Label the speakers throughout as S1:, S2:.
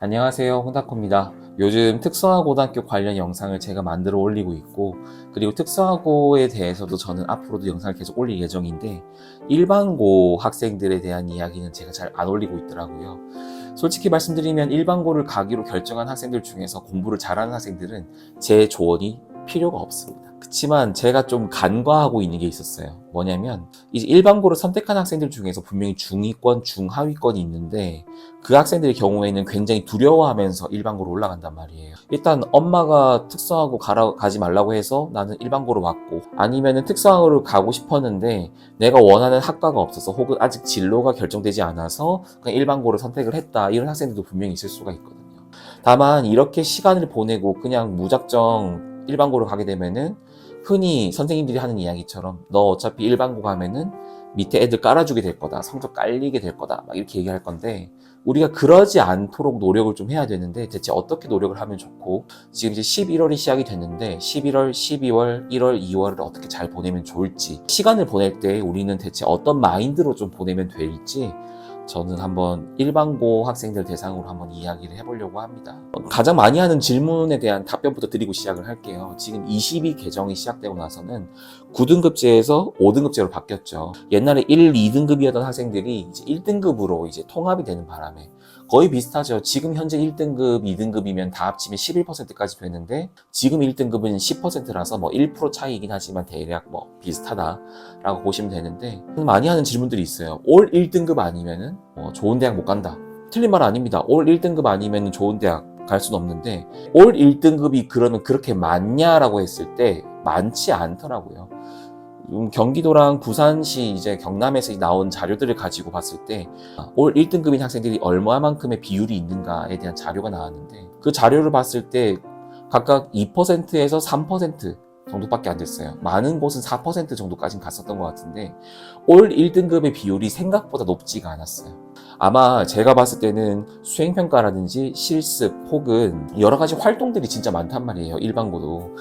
S1: 안녕하세요, 홍다코입니다. 요즘 특성화고등학교 관련 영상을 제가 만들어 올리고 있고, 그리고 특성화고에 대해서도 저는 앞으로도 영상을 계속 올릴 예정인데, 일반고 학생들에 대한 이야기는 제가 잘 안 올리고 있더라고요. 솔직히 말씀드리면 일반고를 가기로 결정한 학생들 중에서 공부를 잘하는 학생들은 제 조언이 필요가 없습니다. 그치만 제가 좀 간과하고 있는 게 있었어요. 뭐냐면 이제 일반고를 선택한 학생들 중에서 분명히 중위권, 중하위권이 있는데 그 학생들의 경우에는 굉장히 두려워하면서 일반고로 올라간단 말이에요. 일단 엄마가 특성화고 가지 말라고 해서 나는 일반고로 왔고, 아니면은 특성화고를 가고 싶었는데 내가 원하는 학과가 없어서 혹은 아직 진로가 결정되지 않아서 그냥 일반고를 선택을 했다, 이런 학생들도 분명히 있을 수가 있거든요. 다만 이렇게 시간을 보내고 그냥 무작정 일반고를 가게 되면은 흔히 선생님들이 하는 이야기처럼 너 어차피 일반고 가면은 밑에 애들 깔아주게 될 거다, 성적 깔리게 될 거다, 막 이렇게 얘기할 건데, 우리가 그러지 않도록 노력을 좀 해야 되는데 대체 어떻게 노력을 하면 좋고, 지금 이제 11월이 시작이 됐는데 11월, 12월, 1월, 2월을 어떻게 잘 보내면 좋을지, 시간을 보낼 때 우리는 대체 어떤 마인드로 좀 보내면 될지 저는 한번 일반고 학생들 대상으로 한번 이야기를 해보려고 합니다. 가장 많이 하는 질문에 대한 답변부터 드리고 시작을 할게요. 지금 22 개정이 시작되고 나서는 9등급제에서 5등급제로 바뀌었죠. 옛날에 1, 2등급이었던 학생들이 이제 1등급으로 이제 통합이 되는 바람에 거의 비슷하죠. 지금 현재 1등급, 2등급이면 다 합치면 11%까지 되는데 지금 1등급은 10%라서 뭐 1% 차이이긴 하지만 대략 뭐 비슷하다라고 보시면 되는데, 많이 하는 질문들이 있어요. 올 1등급 아니면은 좋은 대학 못 간다. 틀린 말 아닙니다. 올 1등급 아니면 좋은 대학 갈 수는 없는데, 올 1등급이 그러면 그렇게 많냐라고 했을 때 많지 않더라고요. 경기도랑 부산시 이제 경남에서 나온 자료들을 가지고 봤을 때 올 1등급인 학생들이 얼마만큼의 비율이 있는가에 대한 자료가 나왔는데, 그 자료를 봤을 때 각각 2%에서 3% 정도밖에 안 됐어요. 많은 곳은 4% 정도까지 갔었던 것 같은데 올 1등급의 비율이 생각보다 높지가 않았어요. 아마 제가 봤을 때는 수행평가라든지 실습 혹은 여러 가지 활동들이 진짜 많단 말이에요. 일반고도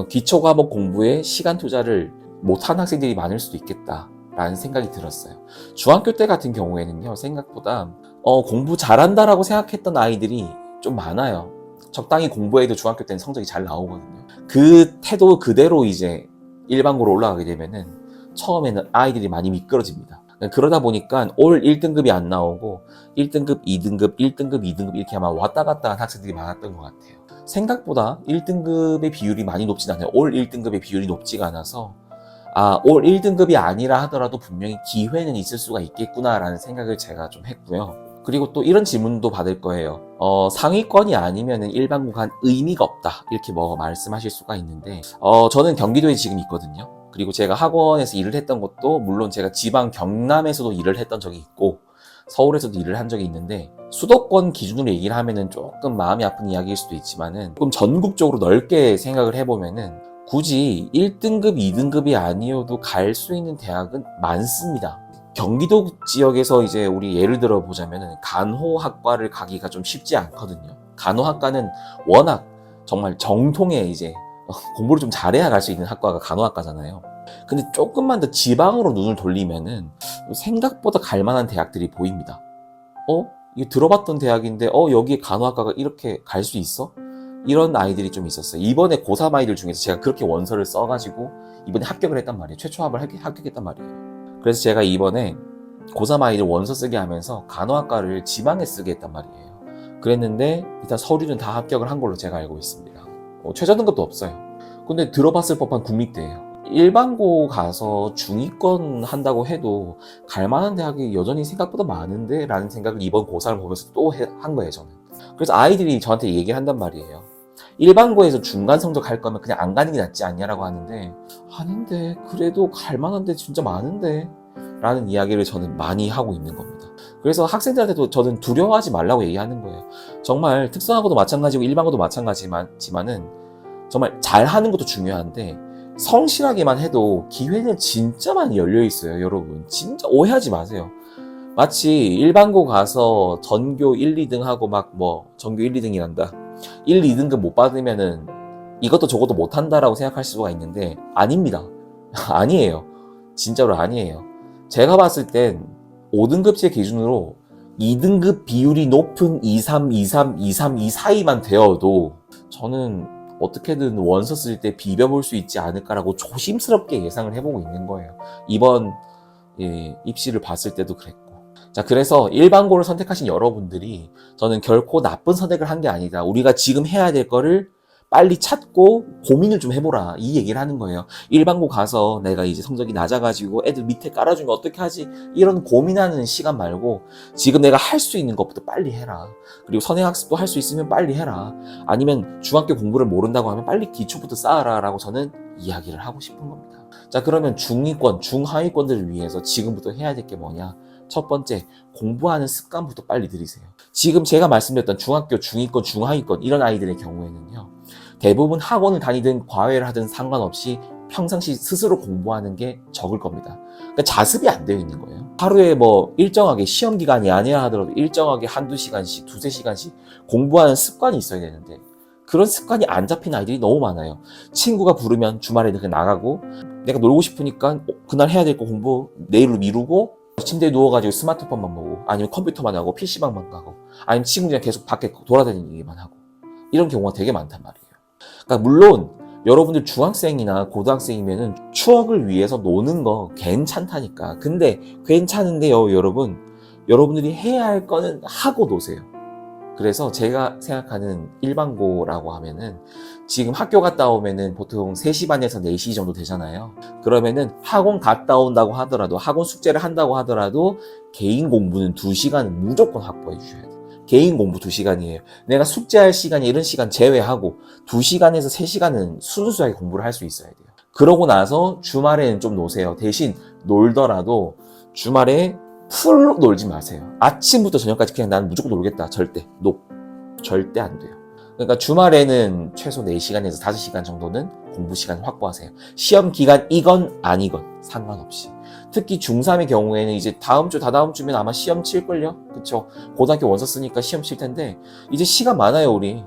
S1: 기초과목 공부에 시간 투자를 못한 학생들이 많을 수도 있겠다라는 생각이 들었어요. 중학교 때 같은 경우에는요, 생각보다 공부 잘한다라고 생각했던 아이들이 좀 많아요. 적당히 공부해도 중학교 때는 성적이 잘 나오거든요. 그 태도 그대로 이제 일반고로 올라가게 되면은 처음에는 아이들이 많이 미끄러집니다. 그러다 보니까 올 1등급이 안 나오고 1등급, 2등급, 1등급, 2등급 이렇게 아마 왔다 갔다 한 학생들이 많았던 것 같아요. 생각보다 1등급의 비율이 많이 높진 않아요. 올 1등급의 비율이 높지가 않아서 올 1등급이 아니라 하더라도 분명히 기회는 있을 수가 있겠구나라는 생각을 제가 좀 했고요. 그리고 또 이런 질문도 받을 거예요. 상위권이 아니면 일반고 간 의미가 없다, 이렇게 뭐 말씀하실 수가 있는데, 저는 경기도에 지금 있거든요. 그리고 제가 학원에서 일을 했던 것도 물론 제가 지방 경남에서도 일을 했던 적이 있고 서울에서도 일을 한 적이 있는데, 수도권 기준으로 얘기를 하면은 조금 마음이 아픈 이야기일 수도 있지만은 조금 전국적으로 넓게 생각을 해보면은 굳이 1등급, 2등급이 아니어도 갈 수 있는 대학은 많습니다. 경기도 지역에서 이제 우리 예를 들어 보자면은 간호학과를 가기가 좀 쉽지 않거든요. 간호학과는 워낙 정말 정통의 이제 공부를 좀 잘해야 갈 수 있는 학과가 간호학과잖아요. 근데 조금만 더 지방으로 눈을 돌리면은 생각보다 갈 만한 대학들이 보입니다. 이게 들어봤던 대학인데 여기에 간호학과가 이렇게 갈 수 있어? 이런 아이들이 좀 있었어요. 이번에 고3 아이들 중에서 제가 그렇게 원서를 써가지고 이번에 합격을 했단 말이에요. 최초합을 합격했단 말이에요. 그래서 제가 이번에 고3 아이들 원서 쓰게 하면서 간호학과를 지방에 쓰게 했단 말이에요. 그랬는데 일단 서류는 다 합격을 한 걸로 제가 알고 있습니다. 최저등급도 없어요. 근데 들어봤을 법한 국립대예요. 일반고 가서 중위권 한다고 해도 갈만한 대학이 여전히 생각보다 많은데 라는 생각을 이번 고3을 보면서 또 한 거예요, 저는. 그래서 아이들이 저한테 얘기를 한단 말이에요. 일반고에서 중간 성적 할 거면 그냥 안 가는 게 낫지 않냐라고 하는데, 아닌데 그래도 갈만한 데 진짜 많은데 라는 이야기를 저는 많이 하고 있는 겁니다. 그래서 학생들한테도 저는 두려워하지 말라고 얘기하는 거예요. 정말 특성화고도 마찬가지고 일반고도 마찬가지지만은 정말 잘하는 것도 중요한데 성실하게만 해도 기회는 진짜 많이 열려 있어요. 여러분 진짜 오해하지 마세요. 마치 일반고 가서 전교 1, 2등 하고 막 전교 1, 2등이란다, 1, 2등급 못 받으면은 이것도 저것도 못 한다라고 생각할 수가 있는데 아닙니다. 아니에요. 진짜로 아니에요. 제가 봤을 땐 5등급제 기준으로 2등급 비율이 높은 23, 23, 23, 이 사이만 되어도 저는 어떻게든 원서 쓸 때 비벼볼 수 있지 않을까라고 조심스럽게 예상을 해보고 있는 거예요. 이번 입시를 봤을 때도 그랬고. 자, 그래서 일반고를 선택하신 여러분들이 저는 결코 나쁜 선택을 한 게 아니다. 우리가 지금 해야 될 거를 빨리 찾고 고민을 좀 해보라. 이 얘기를 하는 거예요. 일반고 가서 내가 이제 성적이 낮아가지고 애들 밑에 깔아주면 어떻게 하지? 이런 고민하는 시간 말고 지금 내가 할 수 있는 것부터 빨리 해라. 그리고 선행학습도 할 수 있으면 빨리 해라. 아니면 중학교 공부를 모른다고 하면 빨리 기초부터 쌓아라 라고 저는 이야기를 하고 싶은 겁니다. 자, 그러면 중위권, 중하위권들을 위해서 지금부터 해야 될 게 뭐냐? 첫 번째, 공부하는 습관부터 빨리 들이세요. 지금 제가 말씀드렸던 중학교, 중위권, 중하위권 이런 아이들의 경우에는요. 대부분 학원을 다니든 과외를 하든 상관없이 평상시 스스로 공부하는 게 적을 겁니다. 그러니까 자습이 안 되어 있는 거예요. 하루에 뭐 일정하게 시험 기간이 아니라 하더라도 일정하게 한두 시간씩, 두세 시간씩 공부하는 습관이 있어야 되는데 그런 습관이 안 잡힌 아이들이 너무 많아요. 친구가 부르면 주말에는 그냥 나가고 내가 놀고 싶으니까 그날 해야 될 거 공부 내일로 미루고 침대에 누워가지고 스마트폰만 보고 아니면 컴퓨터만 하고 PC방만 가고 아니면 친구들이랑 계속 밖에 돌아다니기만 하고 이런 경우가 되게 많단 말이에요. 그러니까 물론 여러분들 중학생이나 고등학생이면은 추억을 위해서 노는 거 괜찮다니까. 근데 괜찮은데요, 여러분. 여러분들이 해야 할 거는 하고 노세요. 그래서 제가 생각하는 일반고라고 하면은 지금 학교 갔다 오면은 보통 3시 반에서 4시 정도 되잖아요. 그러면은 학원 갔다 온다고 하더라도 학원 숙제를 한다고 하더라도 개인 공부는 2시간은 무조건 확보해 주셔야 돼요. 개인 공부 2시간이에요. 내가 숙제할 시간이 이런 시간 제외하고 2시간에서 3시간은 순수하게 공부를 할 수 있어야 돼요. 그러고 나서 주말에는 좀 노세요. 대신 놀더라도 주말에 풀로 놀지 마세요. 아침부터 저녁까지 그냥 나는 무조건 놀겠다. 절대. 절대 안 돼요. 그러니까 주말에는 최소 4시간에서 5시간 정도는 공부 시간을 확보하세요. 시험 기간이건 아니건 상관없이. 특히 중3의 경우에는 이제 다음 주, 다다음 주면 아마 시험 칠걸요? 그쵸? 고등학교 원서 쓰니까 시험 칠 텐데, 이제 시간 많아요, 우리.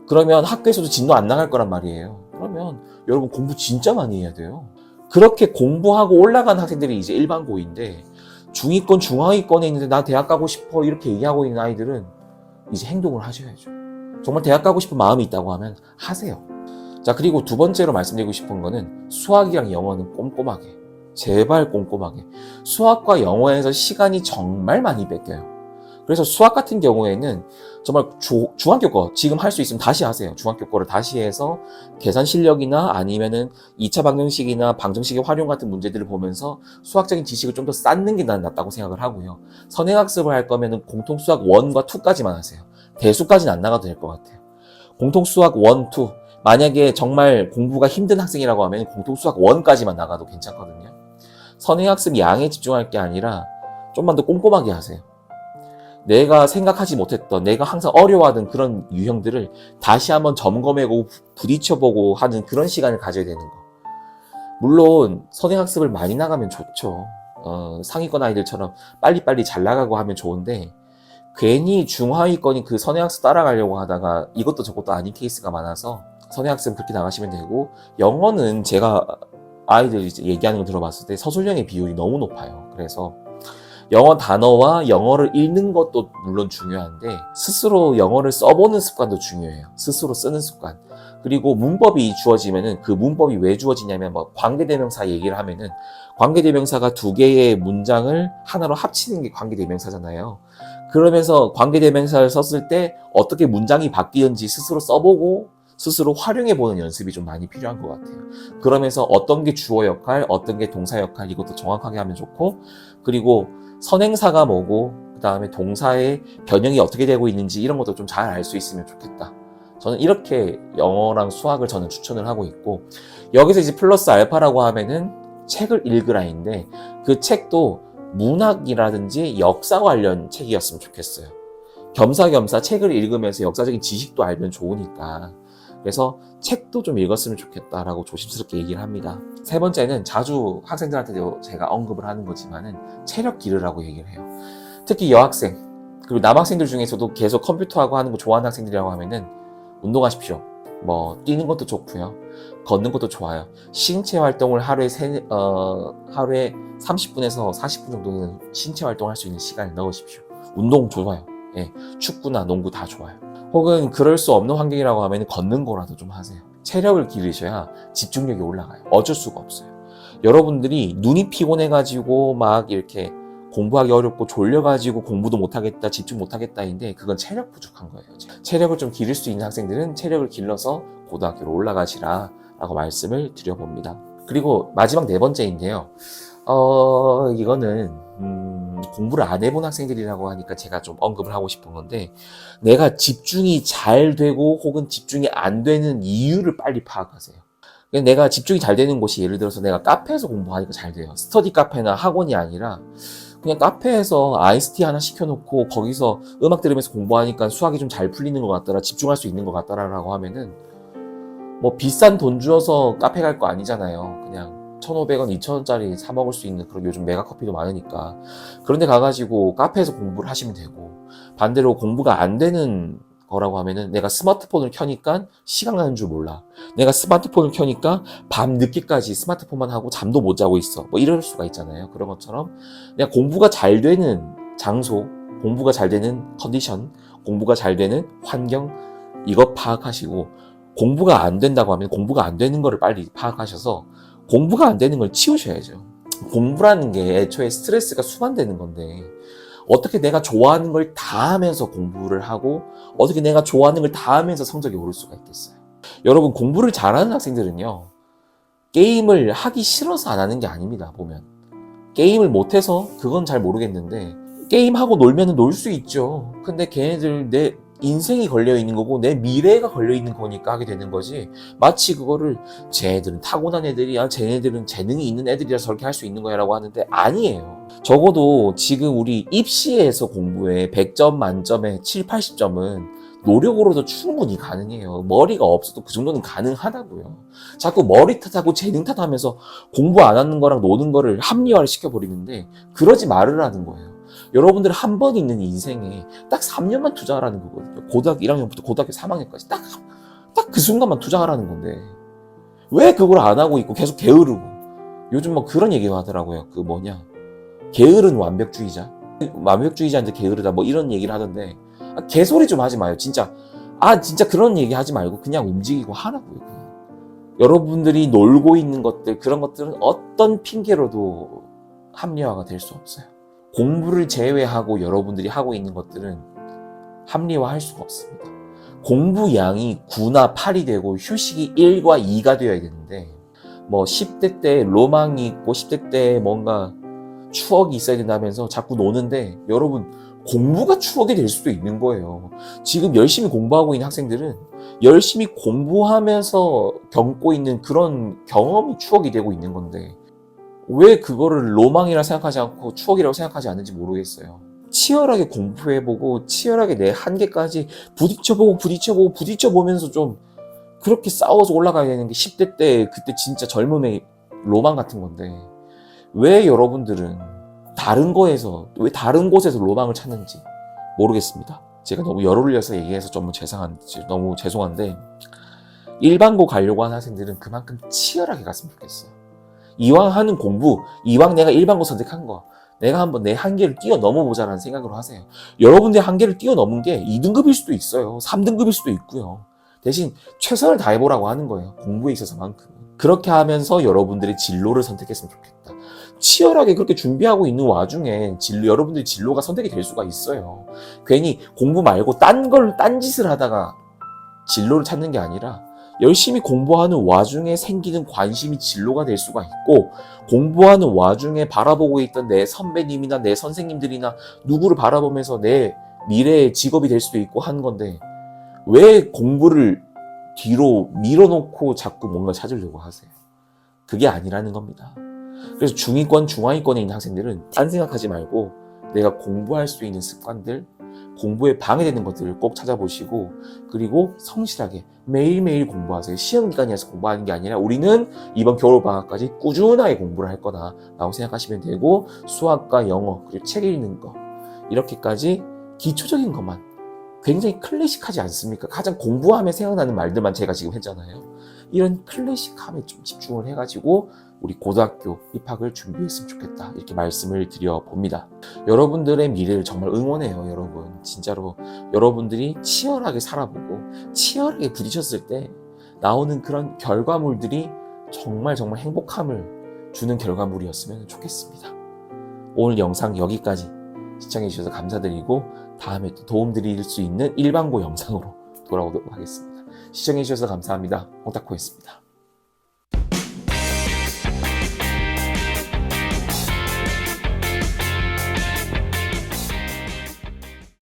S1: 그러면 학교에서도 진도 안 나갈 거란 말이에요. 그러면 여러분 공부 진짜 많이 해야 돼요. 그렇게 공부하고 올라간 학생들이 이제 일반고인데, 중위권, 중하위권에 있는데 나 대학 가고 싶어 이렇게 얘기하고 있는 아이들은 이제 행동을 하셔야죠. 정말 대학 가고 싶은 마음이 있다고 하면 하세요. 자, 그리고 두 번째로 말씀드리고 싶은 거는 수학이랑 영어는 꼼꼼하게. 제발 꼼꼼하게. 수학과 영어에서 시간이 정말 많이 뺏겨요. 그래서 수학 같은 경우에는 정말 중학교 거 지금 할 수 있으면 다시 하세요. 중학교 거를 다시 해서 계산 실력이나 아니면은 2차 방정식이나 방정식의 활용 같은 문제들을 보면서 수학적인 지식을 좀 더 쌓는 게 난 낫다고 생각을 하고요. 선행학습을 할 거면은 공통수학 1과 2까지만 하세요. 대수까지는 안 나가도 될 것 같아요. 공통수학 1, 2. 만약에 정말 공부가 힘든 학생이라고 하면 공통수학 1까지만 나가도 괜찮거든요. 선행학습 양에 집중할 게 아니라 좀만 더 꼼꼼하게 하세요. 내가 생각하지 못했던, 내가 항상 어려워하던 그런 유형들을 다시 한번 점검해보고 부딪혀보고 하는 그런 시간을 가져야 되는 거. 물론 선행학습을 많이 나가면 좋죠. 상위권 아이들처럼 빨리빨리 잘 나가고 하면 좋은데 괜히 중하위권이 그 선행학습 따라가려고 하다가 이것도 저것도 아닌 케이스가 많아서 선행학습 그렇게 나가시면 되고, 영어는 제가 아이들 이제 얘기하는 거 들어봤을 때 서술형의 비율이 너무 높아요. 그래서 영어 단어와 영어를 읽는 것도 물론 중요한데 스스로 영어를 써보는 습관도 중요해요. 스스로 쓰는 습관. 그리고 문법이 주어지면은 그 문법이 왜 주어지냐면 뭐 관계대명사 얘기를 하면은 관계대명사가 2개의 문장을 하나로 합치는 게 관계대명사잖아요. 그러면서 관계대명사를 썼을 때 어떻게 문장이 바뀌는지 스스로 써보고 스스로 활용해보는 연습이 좀 많이 필요한 것 같아요. 그러면서 어떤 게 주어 역할, 어떤 게 동사 역할 이것도 정확하게 하면 좋고, 그리고 선행사가 뭐고 그 다음에 동사의 변형이 어떻게 되고 있는지 이런 것도 좀 잘 알 수 있으면 좋겠다. 저는 이렇게 영어랑 수학을 저는 추천을 하고 있고, 여기서 이제 플러스 알파라고 하면은 책을 읽으라인데 그 책도 문학이라든지 역사 관련 책이었으면 좋겠어요. 겸사겸사 책을 읽으면서 역사적인 지식도 알면 좋으니까. 그래서 책도 좀 읽었으면 좋겠다라고 조심스럽게 얘기를 합니다. 세 번째는 자주 학생들한테도 제가 언급을 하는 거지만은 체력 기르라고 얘기를 해요. 특히 여학생, 그리고 남학생들 중에서도 계속 컴퓨터하고 하는 거 좋아하는 학생들이라고 하면은 운동하십시오. 뭐 뛰는 것도 좋고요. 걷는 것도 좋아요. 신체 활동을 하루에 30분에서 40분 정도는 신체 활동할 수 있는 시간을 넣으십시오. 운동 좋아요. 예, 축구나 농구 다 좋아요. 혹은 그럴 수 없는 환경이라고 하면 걷는 거라도 좀 하세요. 체력을 기르셔야 집중력이 올라가요. 어쩔 수가 없어요. 여러분들이 눈이 피곤해가지고 막 이렇게 공부하기 어렵고 졸려가지고 공부도 못하겠다, 집중 못하겠다인데 그건 체력 부족한 거예요. 체력을 좀 기를 수 있는 학생들은 체력을 길러서 고등학교로 올라가시라 라고 말씀을 드려봅니다. 그리고 마지막 네 번째인데요. 이거는 공부를 안 해본 학생들이라고 하니까 제가 좀 언급을 하고 싶은 건데, 내가 집중이 잘 되고 혹은 집중이 안 되는 이유를 빨리 파악하세요. 내가 집중이 잘 되는 곳이, 예를 들어서 내가 카페에서 공부하니까 잘 돼요. 스터디 카페나 학원이 아니라 그냥 카페에서 아이스티 하나 시켜놓고 거기서 음악 들으면서 공부하니까 수학이 좀 잘 풀리는 것 같더라, 집중할 수 있는 것 같더라라고 하면은 뭐 비싼 돈 주어서 카페 갈 거 아니잖아요. 그냥 1,500원, 2,000원짜리 사 먹을 수 있는 그런, 요즘 메가커피도 많으니까 그런데 가가지고 카페에서 공부를 하시면 되고, 반대로 공부가 안 되는 거라고 하면은 내가 스마트폰을 켜니까 시간 가는 줄 몰라, 내가 스마트폰을 켜니까 밤 늦게까지 스마트폰만 하고 잠도 못 자고 있어, 뭐 이럴 수가 있잖아요. 그런 것처럼 내가 공부가 잘 되는 장소, 공부가 잘 되는 컨디션, 공부가 잘 되는 환경, 이거 파악하시고, 공부가 안 된다고 하면 공부가 안 되는 거를 빨리 파악하셔서 공부가 안 되는 걸 치우셔야죠. 공부라는 게 애초에 스트레스가 수반되는 건데, 어떻게 내가 좋아하는 걸 다 하면서 공부를 하고 어떻게 내가 좋아하는 걸 다 하면서 성적이 오를 수가 있겠어요. 여러분, 공부를 잘하는 학생들은요, 게임을 하기 싫어서 안 하는 게 아닙니다. 보면 게임을 못해서 그건 잘 모르겠는데, 게임하고 놀면 놀 수 있죠. 근데 걔네들 내 인생이 걸려있는 거고 내 미래가 걸려있는 거니까 하게 되는 거지, 마치 그거를 쟤네들은 타고난 애들이야, 쟤네들은 재능이 있는 애들이라서 저렇게 할 수 있는 거야 라고 하는데 아니에요. 적어도 지금 우리 입시에서 공부에 100점 만점에 7, 80점은 노력으로도 충분히 가능해요. 머리가 없어도 그 정도는 가능하다고요. 자꾸 머리 탓하고 재능 탓하면서 공부 안 하는 거랑 노는 거를 합리화를 시켜버리는데, 그러지 말으라는 거예요. 여러분들 한 번 있는 인생에 딱 3년만 투자하라는 거거든요. 고등학교 1학년부터 고등학교 3학년까지 딱 그 순간만 투자하라는 건데, 왜 그걸 안 하고 있고 계속 게으르고, 요즘 뭐 그런 얘기 하더라고요. 게으른 완벽주의자인데 게으르다, 뭐 이런 얘기를 하던데, 개소리 좀 하지 마요. 진짜 그런 얘기 하지 말고 그냥 움직이고 하라고요. 그냥. 여러분들이 놀고 있는 것들, 그런 것들은 어떤 핑계로도 합리화가 될 수 없어요. 공부를 제외하고 여러분들이 하고 있는 것들은 합리화할 수가 없습니다. 공부 양이 9나 8이 되고 휴식이 1과 2가 되어야 되는데, 뭐 10대 때 로망이 있고 10대 때 뭔가 추억이 있어야 된다면서 자꾸 노는데, 여러분, 공부가 추억이 될 수도 있는 거예요. 지금 열심히 공부하고 있는 학생들은 열심히 공부하면서 겪고 있는 그런 경험이 추억이 되고 있는 건데, 왜 그거를 로망이라 생각하지 않고 추억이라고 생각하지 않는지 모르겠어요. 치열하게 공부해보고 치열하게 내 한계까지 부딪혀보면서 좀 그렇게 싸워서 올라가야 되는 게 10대 때, 그때 진짜 젊음의 로망 같은 건데, 왜 여러분들은 왜 다른 곳에서 로망을 찾는지 모르겠습니다. 제가 너무 열 올려서 얘기해서 너무 죄송한데, 일반고 가려고 하는 학생들은 그만큼 치열하게 갔으면 좋겠어요. 이왕 하는 공부, 이왕 내가 일반고 선택한 거, 내가 한번 내 한계를 뛰어넘어 보자라는 생각으로 하세요. 여러분들의 한계를 뛰어넘은 게 2등급일 수도 있어요. 3등급일 수도 있고요. 대신 최선을 다해보라고 하는 거예요. 공부에 있어서만큼. 그렇게 하면서 여러분들의 진로를 선택했으면 좋겠다. 치열하게 그렇게 준비하고 있는 와중에 여러분들의 진로가 선택이 될 수가 있어요. 괜히 공부 말고 딴 짓을 하다가 진로를 찾는 게 아니라, 열심히 공부하는 와중에 생기는 관심이 진로가 될 수가 있고, 공부하는 와중에 바라보고 있던 내 선배님이나 내 선생님들이나 누구를 바라보면서 내 미래의 직업이 될 수도 있고 하는 건데, 왜 공부를 뒤로 밀어놓고 자꾸 뭔가 찾으려고 하세요? 그게 아니라는 겁니다. 그래서 중위권, 중하위권에 있는 학생들은 딴 생각하지 말고 내가 공부할 수 있는 습관들, 공부에 방해되는 것들을 꼭 찾아보시고, 그리고 성실하게 매일매일 공부하세요. 시험기간이라서 공부하는 게 아니라 우리는 이번 겨울방학까지 꾸준하게 공부를 할 거다 라고 생각하시면 되고, 수학과 영어, 그리고 책 읽는 거, 이렇게까지 기초적인 것만, 굉장히 클래식하지 않습니까? 가장 공부하면 생각나는 말들만 제가 지금 했잖아요. 이런 클래식함에 좀 집중을 해가지고 우리 고등학교 입학을 준비했으면 좋겠다, 이렇게 말씀을 드려봅니다. 여러분들의 미래를 정말 응원해요. 여러분, 진짜로 여러분들이 치열하게 살아보고 치열하게 부딪혔을 때 나오는 그런 결과물들이 정말 행복함을 주는 결과물이었으면 좋겠습니다. 오늘 영상 여기까지 시청해 주셔서 감사드리고, 다음에 또 도움드릴 수 있는 일반고 영상으로 돌아오도록 하겠습니다. 시청해 주셔서 감사합니다. 홍타코였습니다.